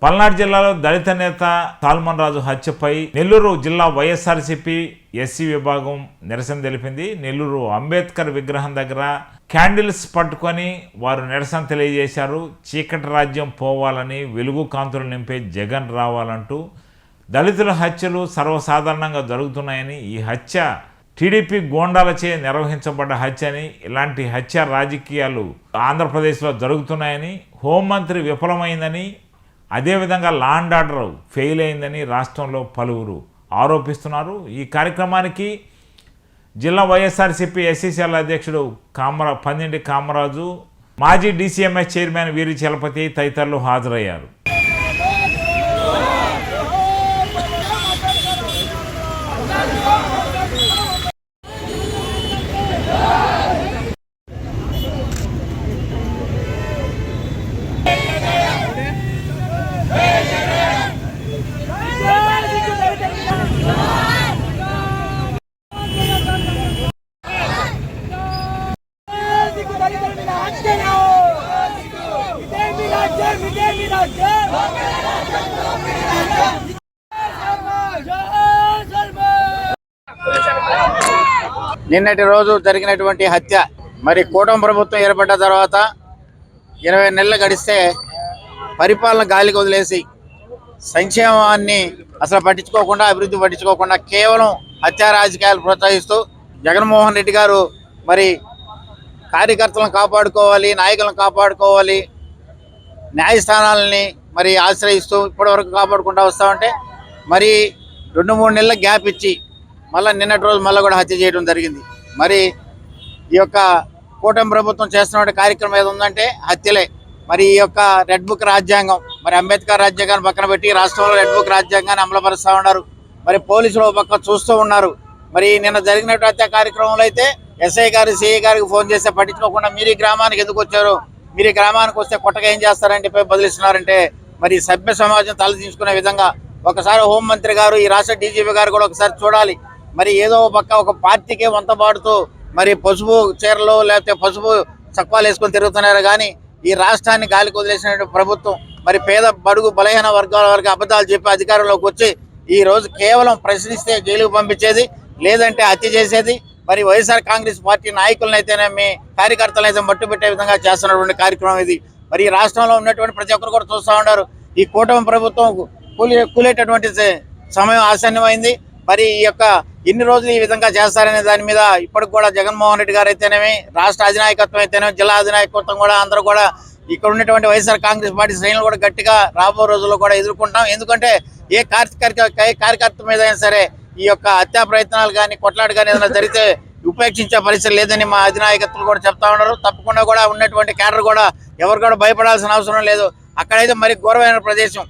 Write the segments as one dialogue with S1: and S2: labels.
S1: పల్నాడు జిల్లాలో దళిత నేత సాల్మన్ రాజు హత్యపై నెల్లూరు జిల్లా వైఎస్ఆర్సీపీ ఎస్సీ విభాగం నిరసన తెలిపింది. నెల్లూరు అంబేద్కర్ విగ్రహం దగ్గర క్యాండిల్స్ పట్టుకొని వారు నిరసన తెలియజేశారు. చీకటి రాజ్యం పోవాలని, వెలుగు కాంతులు నింపే జగన్ రావాలంటూ దళితుల హత్యలు సర్వసాధారణంగా జరుగుతున్నాయని, ఈ హత్య టీడీపీ గోండాలచే నిర్వహించబడ్డ హత్య అని, ఇలాంటి హత్య రాజకీయాలు ఆంధ్రప్రదేశ్లో జరుగుతున్నాయని, హోంమంత్రి విఫలమైందని, అదేవిధంగా లా అండ్ ఆర్డర్ ఫెయిల్ అయిందని రాష్ట్రంలో పలువురు ఆరోపిస్తున్నారు. ఈ కార్యక్రమానికి జిల్లా వైఎస్ఆర్సీపీ ఎస్సీసీఎల్ అధ్యక్షుడు పందింటి కామరాజు, మాజీ డీసీఎంఎస్ చైర్మన్ వీరి చలపతి తదితరులు హాజరయ్యారు.
S2: నిన్నటి రోజు జరిగినటువంటి హత్య, మరి కూటమి ప్రభుత్వం ఏర్పడ్డ తర్వాత 20 నెలలు గడిస్తే పరిపాలన గాలికి వదిలేసి సంక్షేమాన్ని అసలు పట్టించుకోకుండా, అభివృద్ధి పట్టించుకోకుండా కేవలం హత్యా రాజకీయాలు ప్రోత్సహిస్తూ జగన్మోహన్ రెడ్డి గారు మరి కార్యకర్తలను కాపాడుకోవాలి, నాయకులను కాపాడుకోవాలి, న్యాయస్థానాలని మరి ఆశ్రయిస్తూ ఇప్పటివరకు కాపాడుకుంటూ వస్తామంటే మరి 2-3 నెలల గ్యాప్ ఇచ్చి మళ్ళీ నిన్నటి రోజు మళ్ళీ కూడా హత్య చేయడం జరిగింది. మరి ఈ యొక్క కూటమి ప్రభుత్వం చేస్తున్న కార్యక్రమం ఏది ఉందంటే హత్యలే. మరి ఈ యొక్క రెడ్ బుక్ రాజ్యాంగం, మరి అంబేద్కర్ రాజ్యాంగాన్ని పక్కన పెట్టి రాష్ట్రంలో రెడ్ బుక్ రాజ్యాంగాన్ని అమలుపరుస్తూ ఉన్నారు. మరి పోలీసులు పక్క చూస్తూ ఉన్నారు. మరి నిన్న జరిగినట్టు హత్య కార్యక్రమంలో అయితే ఎస్ఐ గారు, సిఐ గారికి ఫోన్ చేస్తే పట్టించుకోకుండా మీరు ఈ గ్రామానికి ఎందుకు వచ్చారు, మీరు ఈ గ్రామానికి వస్తే కొట్టగా ఏం చేస్తారని చెప్పి బదిలిస్తున్నారంటే మరి సభ్య సమాజం తలదించుకునే విధంగా ఒకసారి హోంమంత్రి గారు, ఈ రాష్ట్ర డీజీపీ గారు కూడా ఒకసారి చూడాలి. మరి ఏదో పక్క ఒక పార్టీకే వంతపాడుతూ మరి పసుపు చీరలు లేకపోతే పసుపు చక్వాలు వేసుకొని తిరుగుతున్నారు. కానీ ఈ రాష్ట్రాన్ని గాలికి వదిలేసిన ప్రభుత్వం మరి పేద బడుగు బలహీన వర్గాల వరకు అబద్ధాలు చెప్పి అధికారంలోకి వచ్చి ఈ రోజు కేవలం ప్రశ్నిస్తే జైలుకు పంపించేది, లేదంటే హత్య చేసేది. మరి వైఎస్ఆర్ కాంగ్రెస్ పార్టీ నాయకులనైతేనేమి, కార్యకర్తలనైతే మట్టు పెట్టే విధంగా చేస్తున్నటువంటి కార్యక్రమం ఇది. మరి ఈ రాష్ట్రంలో ఉన్నటువంటి ప్రతి ఒక్కరు కూడా చూస్తూ ఉన్నారు. ఈ కూటమి ప్రభుత్వం కూలేటటువంటి సమయం ఆసన్నమైంది. మరి ఈ యొక్క ఎన్ని రోజులు ఈ విధంగా చేస్తారనే దాని మీద ఇప్పటికి కూడా జగన్మోహన్ రెడ్డి గారు అయితేనేమి, రాష్ట్ర అధినాయకత్వం అయితేనేమి, జిల్లా అధినాయకత్వం కూడా అందరూ కూడా ఇక్కడ ఉన్నటువంటి వైఎస్ఆర్ కాంగ్రెస్ పార్టీ శ్రేణులు కూడా గట్టిగా రాబో రోజుల్లో కూడా ఎదుర్కొంటాం. ఎందుకంటే ఏ కార్యకర్త మీద అయినా సరే ఈ యొక్క హత్యా ప్రయత్నాలు కానీ కొట్లాట కానీ ఏదైనా జరిగితే ఉపేక్షించే పరిస్థితి లేదని మా అధినాయకత్వం కూడా చెప్తా ఉన్నారు. తప్పకుండా కూడా ఉన్నటువంటి క్యాడర్ కూడా ఎవరు కూడా భయపడాల్సిన అవసరం లేదు. అక్కడైతే మరి ఘోరమైన ప్రదేశం.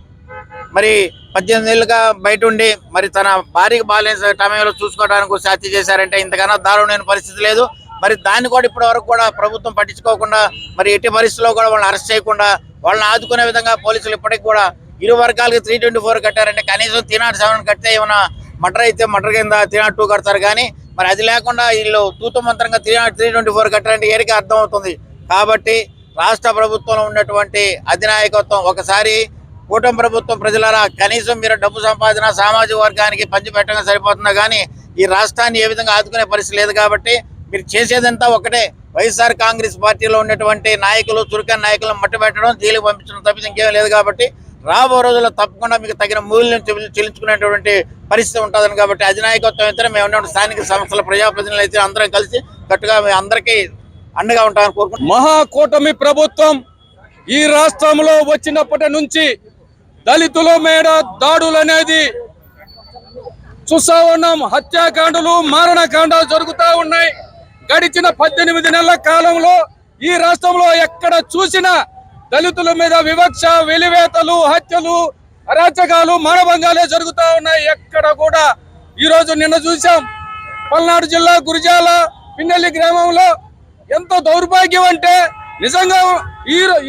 S2: మరి 18 ఏళ్ళుగా బయట ఉండి మరి తన భార్యకి బాలేని సమయంలో చూసుకోవడానికి హత్య చేశారంటే ఇంతకన్నా దారుణమైన పరిస్థితి లేదు. మరి దాన్ని కూడా ఇప్పటి వరకు కూడా ప్రభుత్వం పట్టించుకోకుండా మరి ఎట్టి పరిస్థితుల్లో కూడా వాళ్ళని అరెస్ట్ చేయకుండా వాళ్ళని ఆదుకునే విధంగా పోలీసులు ఇప్పటికి కూడా ఇరు వర్గాలకి 324 కట్టారంటే కనీసం 307 కడితే ఏమైనా మర్డర్ అయితే మర్డర్ కింద 302 కడతారు. కానీ మరి అది లేకుండా వీళ్ళు తూతు మంత్రంగా 324 కట్టారంటే ఏరికే అర్థమవుతుంది. కాబట్టి రాష్ట్ర ప్రభుత్వంలో ఉన్నటువంటి అధినాయకత్వం ఒకసారి కూటమి ప్రభుత్వం ప్రజలారా కనీసం మీరు డబ్బు సంపాదన సామాజిక వర్గానికి పంచిపెట్టడం సరిపోతుందా, కానీ ఈ రాష్ట్రాన్ని ఏ విధంగా ఆదుకునే పరిస్థితి లేదు. కాబట్టి మీరు చేసేదంతా ఒకటే, వైఎస్ఆర్ కాంగ్రెస్ పార్టీలో ఉన్నటువంటి నాయకులు, చురుకైన నాయకులను మట్టుబెట్టడం, జైలుకు పంపించడం తప్పితే ఇంకేం లేదు. కాబట్టి రాబో రోజుల్లో తప్పకుండా మీకు తగిన మూల్యం చెల్లించుకునేటువంటి పరిస్థితి ఉంటుందని. కాబట్టి అధినాయకత్వం అయితే మేము ఉన్నటువంటి స్థానిక సంస్థల ప్రజాప్రతినిధులు అయితే అందరం కలిసి కట్టుగా అందరికీ అండగా ఉంటామని కోరుకుంటున్నాం.
S3: మహాకూటమి ప్రభుత్వం ఈ రాష్ట్రంలో వచ్చినప్పటి నుంచి దళితుల మీద దాడులు అనేది చూస్తా ఉన్నాం. హత్యాకాండలు, మారణకాండాలు జరుగుతూ ఉన్నాయి. గడిచిన 18 నెలల కాలంలో ఈ రాష్ట్రంలో ఎక్కడ చూసినా దళితుల మీద వివక్ష, వెలివేతలు, హత్యలు, అరాచకాలు, మానభంగాలే జరుగుతూ ఉన్నాయి. ఎక్కడ కూడా ఈరోజు నిన్న చూసాం పల్నాడు జిల్లా గురిజాల పిన్నెల్లి గ్రామంలో ఎంతో దౌర్భాగ్యం అంటే నిజంగా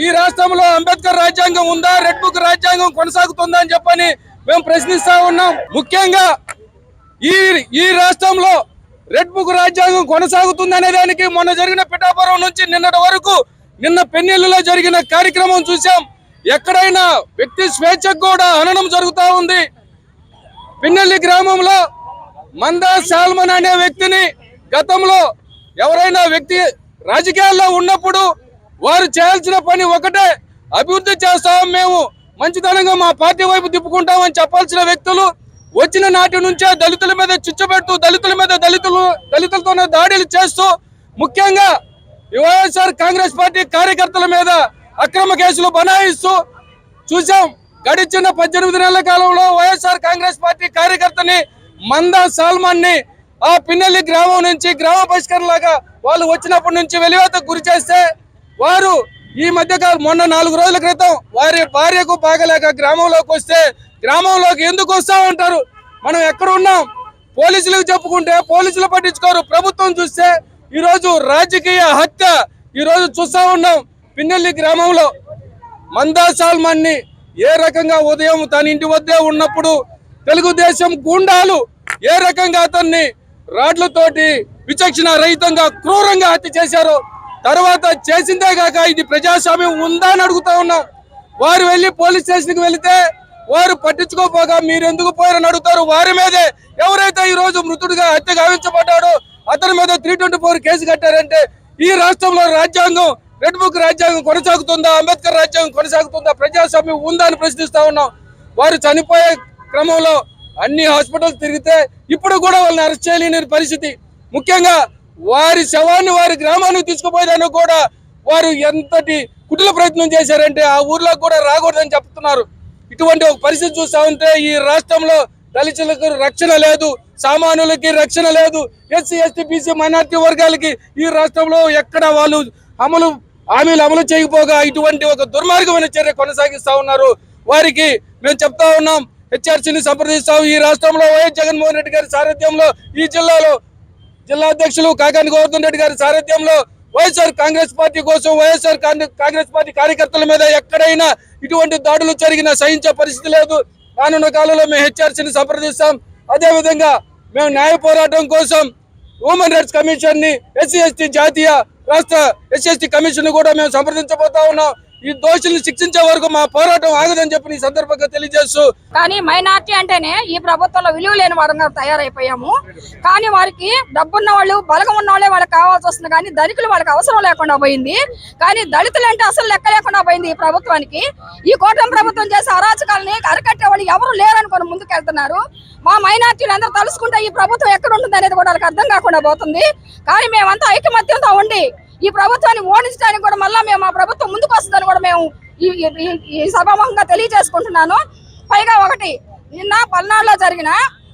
S3: ఈ రాష్ట్రంలో అంబేద్కర్ రాజ్యాంగం ఉందా, రెడ్ బుక్ రాజ్యాంగం కొనసాగుతుందా అని చెప్పని మేము ప్రశ్నిస్తా ఉన్నాం. ముఖ్యంగా ఈ రాష్ట్రంలో రెడ్ బుక్ రాజ్యాంగం కొనసాగుతుంది అనే దానికి మొన్న జరిగిన పిఠాపురం నుంచి నిన్నటి వరకు నిన్న పెన్నెల్లులో జరిగిన కార్యక్రమం చూసాం. ఎక్కడైనా వ్యక్తి స్వేచ్ఛకు కూడా హననం జరుగుతూ ఉంది. పిన్నెల్లి గ్రామంలో మందా సాల్మన్ అనే వ్యక్తిని గతంలో ఎవరైనా వ్యక్తి రాజకీయాల్లో ఉన్నప్పుడు వారు చేయాల్సిన పని ఒకటే, అభివృద్ధి చేస్తాం మేము, మంచితనంగా మా పార్టీ వైపు తిప్పుకుంటామని చెప్పాల్సిన వ్యక్తులు వచ్చిన నాటి నుంచే దళితుల మీద చిచ్చుపెడుతూ దళితులతోనే దాడులు చేస్తూ ముఖ్యంగా వైఎస్ఆర్ కాంగ్రెస్ పార్టీ కార్యకర్తల మీద అక్రమ కేసులు బనాయిస్తూ చూసాం. గడిచిన 18 నెలల కాలంలో వైఎస్ఆర్ కాంగ్రెస్ పార్టీ కార్యకర్తని మందా సాల్మన్ ని ఆ పిన్నెల్లి గ్రామం నుంచి గ్రామ బహిష్కరణలాగా వాళ్ళు వచ్చినప్పటి నుంచి వెలివేతకు గురి చేస్తే వారు ఈ మధ్య మొన్న 4 రోజుల క్రితం వారి భార్యకు బాగలేక గ్రామంలోకి వస్తే గ్రామంలోకి ఎందుకు వస్తా ఉంటారు, మనం ఎక్కడ ఉన్నాం, పోలీసులకు చెప్పుకుంటే పోలీసులు పట్టించుకోరు. ప్రభుత్వం చూస్తే ఈరోజు రాజకీయ హత్య ఈరోజు చూస్తా ఉన్నాం. పిన్నెల్లి గ్రామంలో మందా సాల్మన్ ని ఏ రకంగా ఉదయం తన ఇంటి వద్దే ఉన్నప్పుడు తెలుగుదేశం గూండాలు ఏ రకంగా అతన్ని రాడ్లతోటి విచక్షణ రహితంగా క్రూరంగా హత్య చేశారో, తర్వాత చేసిందే కాక ఇది ప్రజాస్వామ్యం ఉందా అని అడుగుతా ఉన్నాం. వారు వెళ్లి పోలీస్ స్టేషన్ కి వెళితే వారు పట్టించుకోపోగా మీరు ఎందుకు పోయారని అడుగుతారు. వారి మీదే ఎవరైతే ఈ రోజు మృతుడిగా హత్య గావించబడ్డాడో అతని మీద 324 కేసు కట్టారంటే ఈ రాష్ట్రంలో రాజ్యాంగం, రెడ్ బుక్ రాజ్యాంగం కొనసాగుతుందా, అంబేద్కర్ రాజ్యాంగం కొనసాగుతుందా, ప్రజాస్వామ్యం ఉందా అని ప్రశ్నిస్తా ఉన్నాం. వారు చనిపోయే క్రమంలో అన్ని హాస్పిటల్స్ తిరిగితే ఇప్పుడు కూడా వాళ్ళని అరెస్ట్ చేయలేని పరిస్థితి. ముఖ్యంగా వారి శవాన్ని వారి గ్రామానికి తీసుకుపోయేదానికి కూడా వారు ఎంతటి కుటిల ప్రయత్నం చేశారంటే ఆ ఊర్లోకి కూడా రాకూడదని చెప్తున్నారు. ఇటువంటి ఒక పరిస్థితి చూస్తా ఉంటే ఈ రాష్ట్రంలో దళితులకు రక్షణ లేదు, సామాన్యులకి రక్షణ లేదు, ఎస్సీ ఎస్టీ బీసీ మైనార్టీ వర్గాలకి ఈ రాష్ట్రంలో ఎక్కడ వాళ్ళు హామీలు అమలు చేయకపోగా ఇటువంటి ఒక దుర్మార్గమైన చర్య కొనసాగిస్తా ఉన్నారు. వారికి మేము చెప్తా ఉన్నాం, హెచ్ఆర్సీని సంప్రదిస్తాం. ఈ రాష్ట్రంలో వైఎస్ జగన్మోహన్ రెడ్డి గారి సారథ్యంలో ఈ జిల్లాలో జిల్లా అధ్యక్షులు కాకాని గోవర్ధన్ రెడ్డి గారి సారథ్యంలో వైఎస్ఆర్ కాంగ్రెస్ పార్టీ కోసం వైఎస్ఆర్ కాంగ్రెస్ పార్టీ కార్యకర్తల మీద ఎక్కడైనా ఇటువంటి దాడులు జరిగినా సహించే పరిస్థితి లేదు. రానున్న కాలంలో మేము హెచ్ఆర్సీని సంప్రదిస్తాం. అదేవిధంగా మేము న్యాయ పోరాటం కోసం హ్యూమన్ రైట్స్ కమిషన్ ని, ఎస్సీ ఎస్టీ జాతీయ రాష్ట్ర ఎస్సీ ఎస్టీ కమిషన్ కూడా మేము సంప్రదించబోతా ఉన్నాం. ఈ దోషుల్ని శిక్షించే వరకు మా పోరాటం ఆగదని చెప్పి ఈ సందర్భంగా తెలియజేస్తూ,
S4: కానీ మైనార్టీ అంటేనే ఈ ప్రభుత్వంలో విలువ లేని వారంగా తయారైపోయాము. కానీ వారికి డబ్బున్న వాళ్ళు, బలగం ఉన్న వాళ్ళే వాళ్ళకి కావాల్సి వస్తుంది, కానీ దళితులు వాళ్ళకి అవసరం లేకుండా పోయింది. కానీ దళితులు అంటే అసలు లెక్క లేకుండా పోయింది ఈ ప్రభుత్వానికి. ఈ కూటమి ప్రభుత్వం చేసే అరాచకాలని అరికట్టే వాళ్ళు ఎవరు లేరనుకొని ముందుకెళ్తున్నారు. మా మైనార్టీలు అందరూ తలుసుకుంటే ఈ ప్రభుత్వం ఎక్కడ ఉంటుంది అనేది కూడా వాళ్ళకి అర్థం కాకుండా పోతుంది. కానీ మేమంతా ఐకమత్యంతో ఉండి ఈ ప్రభుత్వాన్ని ఓడించడానికి కూడా మళ్ళా మేము మా ప్రభుత్వం ముందుకు వస్తుందని కూడా మేము ఈ సభాముఖంగా తెలియజేసుకుంటున్నాను. పైగా ఒకటి, నిన్న పల్నాడులో జరిగిన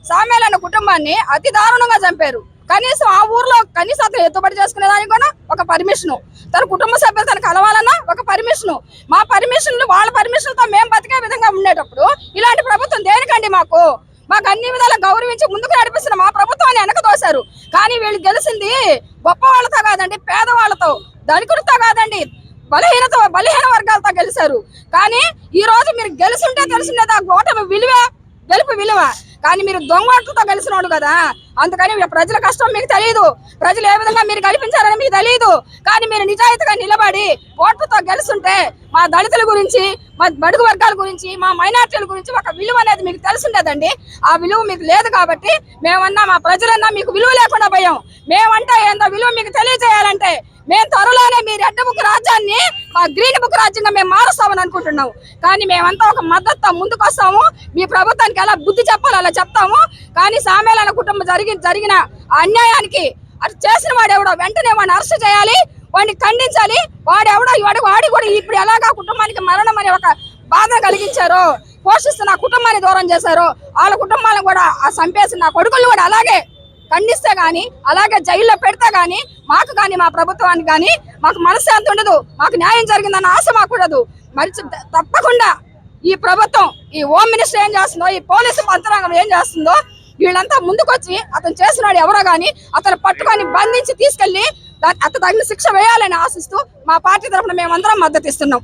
S4: సామేలన్న కుటుంబాన్ని అతి దారుణంగా చంపారు. కనీసం ఆ ఊర్లో కనీసం అతను ఎత్తుబడి చేసుకునేదానికి కూడా ఒక పర్మిషను, తన కుటుంబ సభ్యులు తను కలవాలన్నా ఒక పర్మిషను, మా పర్మిషన్లు వాళ్ళ పర్మిషన్తో మేము బతికే విధంగా ఉండేటప్పుడు ఇలాంటి ప్రభుత్వం దేనికండి? మాకు అన్ని విధాలా గౌరవించి ముందుకు నడిపిస్తున్న మా ప్రభుత్వాన్ని వెనక తోశారు. కానీ వీళ్ళు గెలిచింది గొప్ప వాళ్ళతో కాదండి, పేదవాళ్ళతో, ధనికులతో కాదండి, బలహీన వర్గాలతో గెలిచారు. కానీ ఈ రోజు మీరు గెలుచుంటే తెలిసిందేదా ఓటమి విలువ, గెలుపు విలువ. కానీ మీరు దొంగోట్లతో గెలిచినోడు కదా, అందుకని ప్రజల కష్టం మీకు తెలియదు, ప్రజలు ఏ విధంగా మీరు గెలిపించారని మీకు తెలియదు. కానీ మీరు నిజాయితీగా నిలబడి ఓట్లతో గెలుస్తుంటే మా దళితుల గురించి, మా బడుగు వర్గాల గురించి, మా మైనార్టీల గురించి ఒక విలువ అనేది మీకు తెలిసిండేదండి. ఆ విలువ మీకు లేదు కాబట్టి మేమన్నా, మా ప్రజలన్నా మీకు విలువ లేకుండా పోయాం. మేమంటే ఏందో విలువ మీకు తెలియజేయాలంటే మేము త్వరలోనే మీ రెడ్ బుక్ రాజ్యాన్ని మా గ్రీన్ బుక్ రాజ్యంగా మేము మారుస్తామని అనుకుంటున్నాం. కానీ మేమంతా ఒక మద్దతుతో ముందుకు వస్తాము. మీ ప్రభుత్వానికి ఎలా బుద్ధి చెప్పాలో అలా చెప్తాము. కానీ సామేలన్న కుటుంబం జరిగిన అన్యాయానికి అది చేసిన వాడెవడో వెంటనే వాడిని అరెస్ట్ చేయాలి, వాడిని ఖండించాలి. వాడి కూడా ఇప్పుడు ఎలాగా కుటుంబానికి మరణం అనే ఒక బాధ కలిగించారో, పోషిస్తున్న కుటుంబాన్ని దూరం చేశారో, వాళ్ళ కుటుంబాలను కూడా చంపేసిన నా కొడుకులు కూడా అలాగే ఖండిస్తే గానీ, అలాగే జైల్లో పెడితే గానీ మాకు కానీ మా ప్రభుత్వానికి కానీ మాకు మనశ్శాంతి ఉండదు, మాకు న్యాయం జరిగిందన్న ఆశ మాకు ఉండదు. మరి తప్పకుండా ఈ ప్రభుత్వం, ఈ హోమ్ మినిస్టర్ ఏం చేస్తుందో, ఈ పోలీసు యంత్రాంగం ఏం చేస్తుందో, వీళ్ళంతా ముందుకొచ్చి అతను చేసినాడు ఎవరో గానీ అతను పట్టుకొని బంధించి తీసుకెళ్లి అతను తగిన శిక్ష వేయాలని ఆశిస్తూ మా పార్టీ తరఫున మేమందరం మద్దతు ఇస్తున్నాం.